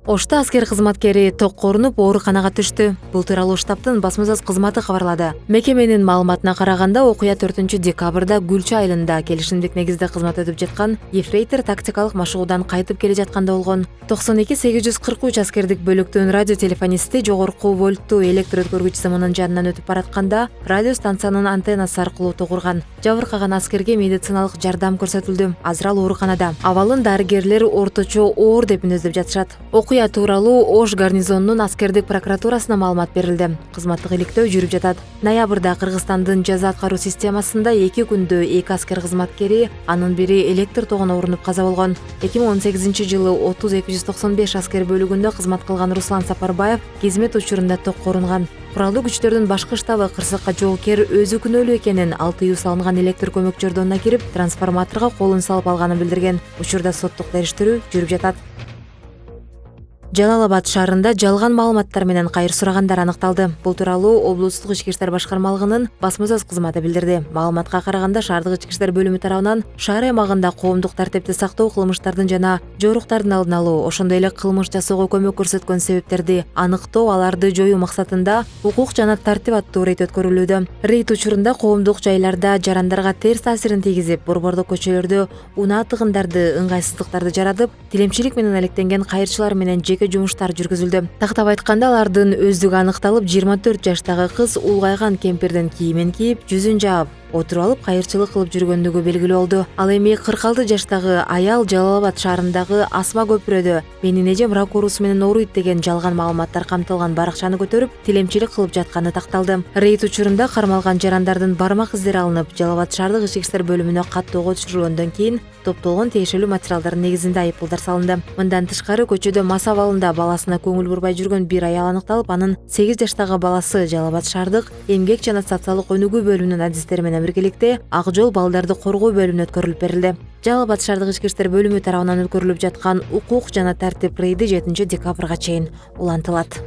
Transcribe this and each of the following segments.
Ошто аскер кызматкери токко урунуп ооруканага түштү. Бул тууралуу штабтын басма сөз кызматы кабарлады. Мекеменин маалыматына караганда, окуя 4-декабрда Гүлчү айылында келишимдик негизде кызмат өтүп жаткан ефрейтор тактикалык машыгуудан кайтып келе жатканда болгон. 92-843 аскердик бөлүктүн радиотелефонисти жогорку вольттуу электр өткөргүч сымынын жанынан өтүп баратканда радио станциянын антеннасы аркылуу тогурган. Жабыркаган аскерге медициналык жардам көрсөтүлдү. Азыр ал ооруканада. Абалын дарыгерлер орточо оор деп мүнөздөп жатышат. Окуя тууралуу Ош гарнизонунун аскердик прокуратурасына маалымат берилди. Кызматтык иликтөө жүрүп жатат. Ноябрда Кыргызстандын жаза аткаруу системасында 2 күндө 2 аскер кызматкери, анын бири электр тогуна урунуп каза болгон. 2018-жылы 30-295 аскер бөлүгүндө кызмат кылган Руслан Сапарбаев кизмет учурунда токко урунган. Куралдуу күчтөрдүн башкы штабы кырсыкка жоокер өзү күнөөлүү экенин, ал тыюу салынган электр көмөк жордонуна кирип, трансформаторго колун салып алганын билдирген. Учурда соттук териштирүү жүрүп жатат. Жалал Абад шаарында жалган маалыматтар менен кайыр сурагандар аныкталды. Бул тууралуу облустук ички иштер башкармалыгынын басма сөз кызматы билдирди. Маалыматка караганда, шаардык ички иштер бөлүмү тарабынан шаар аймагында коомдук тартипти сактоо, кылмыштардын жана жоруктардын алдын алуу, ошондой эле кылмыш жасоого көмөк көрсөткөн себептерди аныктоо, аларды жоюу максатында укук жана тартип аттуу рейд өткөрүлүүдө. Рейд учурунда коомдук жайларда жарандарга терс таасирин тийгизип, борбордук көчөлөрдө унаа тыгындарды, ыңгайсыздыктарды жаратып, тилемчилик менен алектенген кайырчылар менен жумуштар жүргүзүлдү. Тактап айтканда, алардын өздүгү аныкталып, 24 жаштагы кыз улгайган кемпирдин кийимин кийип, жүзүн жаап, отуруп алып кайырчылык кылып жүргөндүгү белгилүү болду. Ал эми 46 жаштагы аял Жалал Абад шаарындагы Асма көпүрөдө менин эжем рак оорусу менен ооруйт деген жалган маалыматтар камтылган баракчаны көтөрүп, тилемчилик кылып жатканы такталды. Рейд учурунда кармалган жарандардын бармак издери алынып, Жалал Абад шаардык ички иштер бөлүмүнө каттоого түшүрүлгөндөн кийин топтолгон тиешелүү материалдардын негизинде айыппулдар салынды. Мындан тышкары, көчөдө мас абалында баласына көңүл бурбай жүргөн бир аял аныкталып, анын 8 жаштагы баласы Жалал Абад шаардык эмгек жана социалдык өнүгүү бөлүмүнүн адистери менен биргеликте Ак жол балдарды коргоо бөлүмүнө өткөрүлүп берилди. Жалал Абад шаардык ички иштер бөлүмү тарабынан өткөрүлүп жаткан укук жана тартип рейди 7-декабрга чейин улантылат.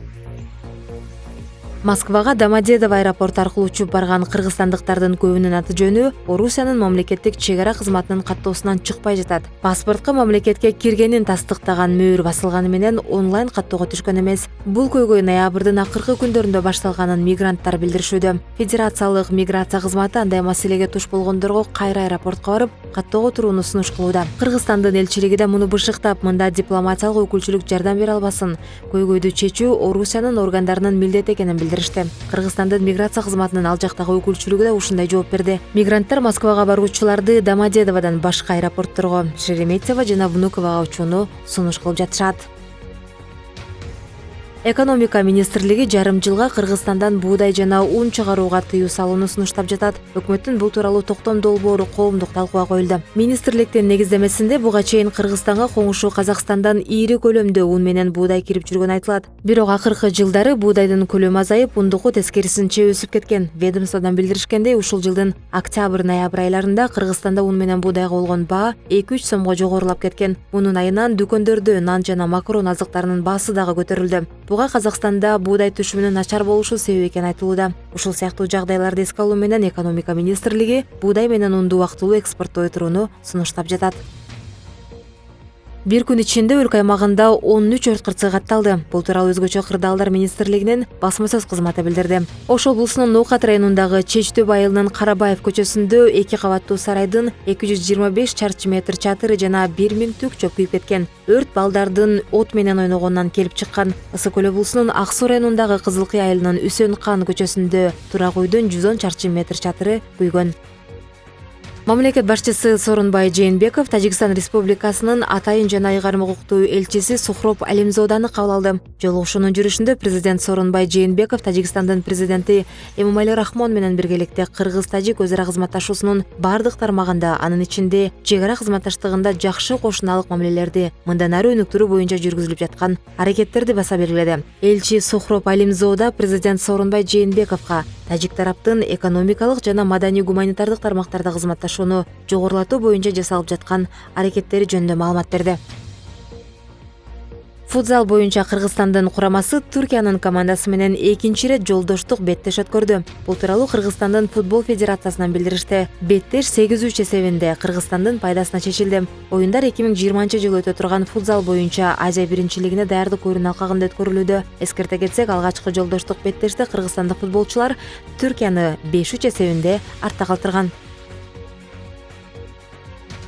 Москвага Домодедово аэропорту аркылуу учуп барган кыргызстандыктардын көбүнүн аты жөнү Орусиянын мамлекеттик чек ара кызматынын каттоосунан чыкпай жатат. Паспортко мамлекетке киргенин тастыктаган мөөр басылганы менен онлайн каттоого түшкөн эмес. Бул көйгөй ноябрдын акыркы күндөрүндө башталганын мигранттар билдиришүүдө. Федерациялык миграция кызматы андай маселеге туш болгондорго кайра аэропортко барып, каттоого турууну сунуш кылууда. Кыргызстандын элчилиги да муну бышыктап, мында дипломатиялык өкүлчүлүк жардам бере албасын. Көйгөйдү чечүү Орусиянын органдарынын милдети экенин билдиришти. Кыргызстандын миграция кызматынын ал жактагы өкүлчүлүгү да ушундай жооп берди. Мигранттар Москвага баруучуларды Домодедоводон башка аэропортторго, Шереметьево жана Внукового учууну сунуш кылып жатышат. Экономика министрлиги жарым жылга Кыргызстандан буудай жана ун чыгарууга тыюу салууну сунуштап жатат. Өкмөттүн бул тууралуу токтом долбоору коомдук талкууга коюлду. Министрликтин негиздемесинде буга чейин Кыргызстанга коңшу Казакстандан ири көлөмдө ун менен буудай кирип жүргөнү айтылат. Бирок акыркы жылдары буудайдын көлөмү азайып, ундуку тескерисинче өсүп кеткен. Ведомстводон билдиришкендей, ушул жылдын октябрь-ноябрь айларында Кыргызстанда ун менен буудайга болгон баа 2-3 сомго жогорулап кеткен. Унун айынан дүкөндөрдө нан жана макарон азыктарынын баасы дагы көтөрүлдү. Буга Казакстанда буудай түшүмүнүн начар болушу себеп экени айтылууда. Ушул сыяктуу жагдайларды эске алуу менен экономика министрлиги буудай менен унду убактылуу экспорттой турууну сунуштап жатат. Бир күн ичинде өлкө аймагында 13 өрт кырсыгы катталды. Бул тууралуу өзгөчө кырдаалдар министрлигинин басма сөз кызматы билдирди. Ош облусунун Ноокат районундагы Чечтөб айылынын Карабаев көчөсүндө 2 кабаттуу сарайдын 225 чарчы метр чатыры жана 1000 түк чөп күйүп кеткен. Өрт балдардын от менен ойногонунан келип чыккан. Ысык көл облусунун Ак Суу районундагы Кызылкый айылынын Үсөн Кан көчөсүндө турак үйдүн 110 чарчы метр чатыры күйгөн. Мамлекет башчысы Сооронбай Жээнбеков Тажикстан Республикасынын атайын жана ыйгарым укуктуу элчиси Сухроп Алимзоданы кабыл алды. Жолугушуунун жүрүшүндө президент Сооронбай Жээнбеков Тажикстандын президенти Эмомали Рахмон менен биргеликте кыргыз-тажик өз ара кызматташуусунун бардык тармагында, анын ичинде чек ара кызматташтыгында жакшы кошуналык мамилелерди мындан ары өнүктүрүү боюнча жүргүзүлүп жаткан аракеттерди баса белгиледи. Элчи Сухроп Алимзода президент Сооронбай Жээнбековго тажик тараптын экономикалык жана маданий-гуманитардык тармактарда кызматташууну жогорулатуу боюнча жасалып жаткан аракеттери жөнүндө маалымат берди. Футзал боюнча Кыргызстандын курамасы Түркиянын командасы менен экинчи ирет жолдоштук беттеш өткөрдү. Бул тууралуу Кыргызстандын футбол федерациясынан билдиришти. Беттеш 8-3 эсебинде Кыргызстандын пайдасына чечилди. Оюндар 2020-жылы өтө турган футзал боюнча Азия биринчилигине даярдык ойрун алкагында өткөрүлүүдө. Эскерте кетсек, алгачкы жолдоштук беттеште кыргызстандык футболчулар Түркияны 5-3 эсебинде артта калтырган.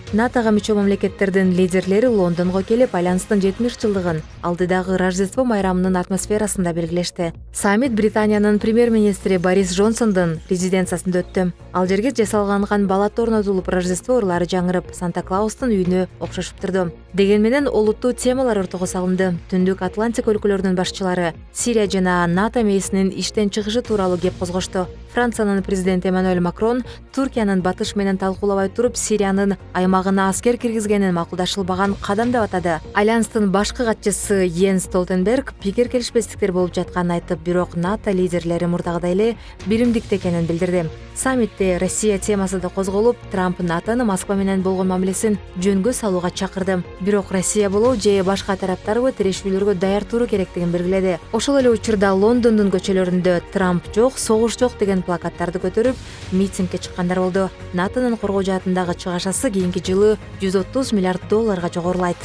НАТОга мүчө мамлекеттердин лидерлери Лондонго келип, айланыстын 70 жылдыгын алдыдагы Рождество майрамынын атмосферасында белгилешти. Саммит Британиянын премьер-министри Борис Джонсондун резиденциясында өттү. Ал жерге жасалган балат орнотулуп, Рождество ырлары жаңырып, Санта-Клаустун үйүнө окшошуп турду. Деген менен олуттуу темалар ортого салынды. Түндүк Атлантик өлкөлөрүнүн башчылары Сирия жана НАТО мейисинин иштен чыгышы тууралуу кеп козгошту. Франциянын президенти Эммануэль Макрон Түркиянын батыш менен талкуулабай туруп, Сириянын аймагына аскер киргизгенин макулдашылбаган кадам деп атады. Айланыстын башкы катчысы Йенс Столтенберг пикир келишпестиктер болуп жатканын айтып, бирок НАТО лидерлери мурдагыдай эле биримдикте экенин билдирди. Саммитте Россия темасы да козголуп, Трамп НАТОны Москва менен болгон мамилесин жөнгө салууга чакырды. Бирок Россия болобу же башка тараптарбы тирешүүлөргө даяр туруу керектигин белгиледи. Ошол эле учурда Лондондун көчөлөрүндө «Трамп жок, согуш жок» деген плакаттарды көтөрүп, митингге чыккандар болду. НАТОнун коргоо жаатындагы чыгашасы кийинки жылы $130 миллиард жогорулайт.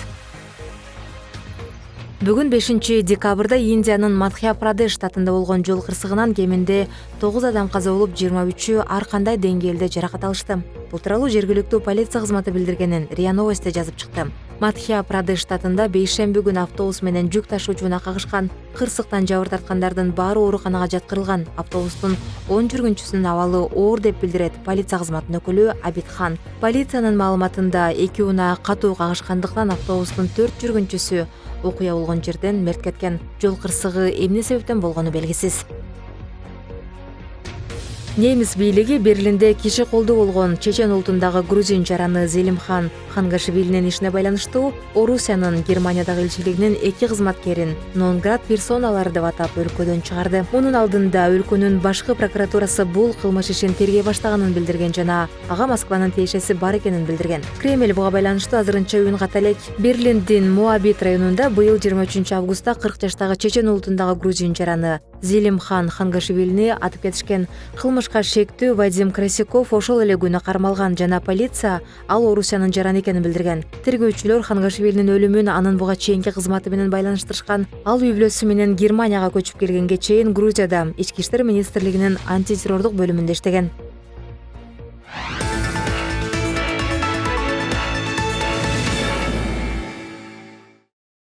Бүгүн 5 декабрда Индиянын Мадхья-Прадеш штатында болгон жол кырсыгынан кеминде 9 адам каза болуп, 23 ар кандай деңгээлде жаракат алышты. Бул тууралуу жергиликтүү полиция кызматы билдиргенин РИА Новости жазып чыкты. Мадхья-Прадеш штатында бейшемби күнү автобус менен жүк ташуучуна кагышкан. Кырсыктан жабыр тарткандардын баары ооруканага жаткырылган. Автобустун 10 жүргүнчүсүнүн абалы оор деп билдирет полиция кызматынын өкүлү Абид Хан. Полициянын маалыматында 2 унаа катуу кагышкандыктан автобустун 4 жүргүнчүсү окуя болгон жерден мерт кеткен. Жол кырсыгы эмне себептен болгону белгисиз. Немис бийлиги Берлинде киши колдуу болгон чечен улутундагы грузин жараны Зелимхан Хангашвилинин ишине байланыштуу Орусиянын Германиядагы элчилигинин 2 кызматкерин нонград персоналары деп атап өлкөдөн чыгарды. Мунун алдында өлкөнүн башкы прокуратурасы бул кылмыш ишин тергей баштаганын билдирген жана ага Москванын тиешеси бар экенин билдирген. Кремль буга байланыштуу азырынча үн ката элек. Берлиндин Моабит районунда быйыл 23 августта 40 жаштагы чечен улутундагы грузин жараны Зелимхан Хангашвилини атып кетишкен. Кылмышка шектүү Вадим Красиков ошол эле күнү кармалган жана полиция ал Орусиянын жараны экенин билдирген. Тергөөчүлөр Хангашвилинин өлүмүн анын буга чейинки кызматы менен байланыштырышкан. Ал үй бүлөсү менен Германияга көчүп келгенге чейин Грузияда Ички иштер министрлигинин антитеррордук бөлүмүндө иштеген.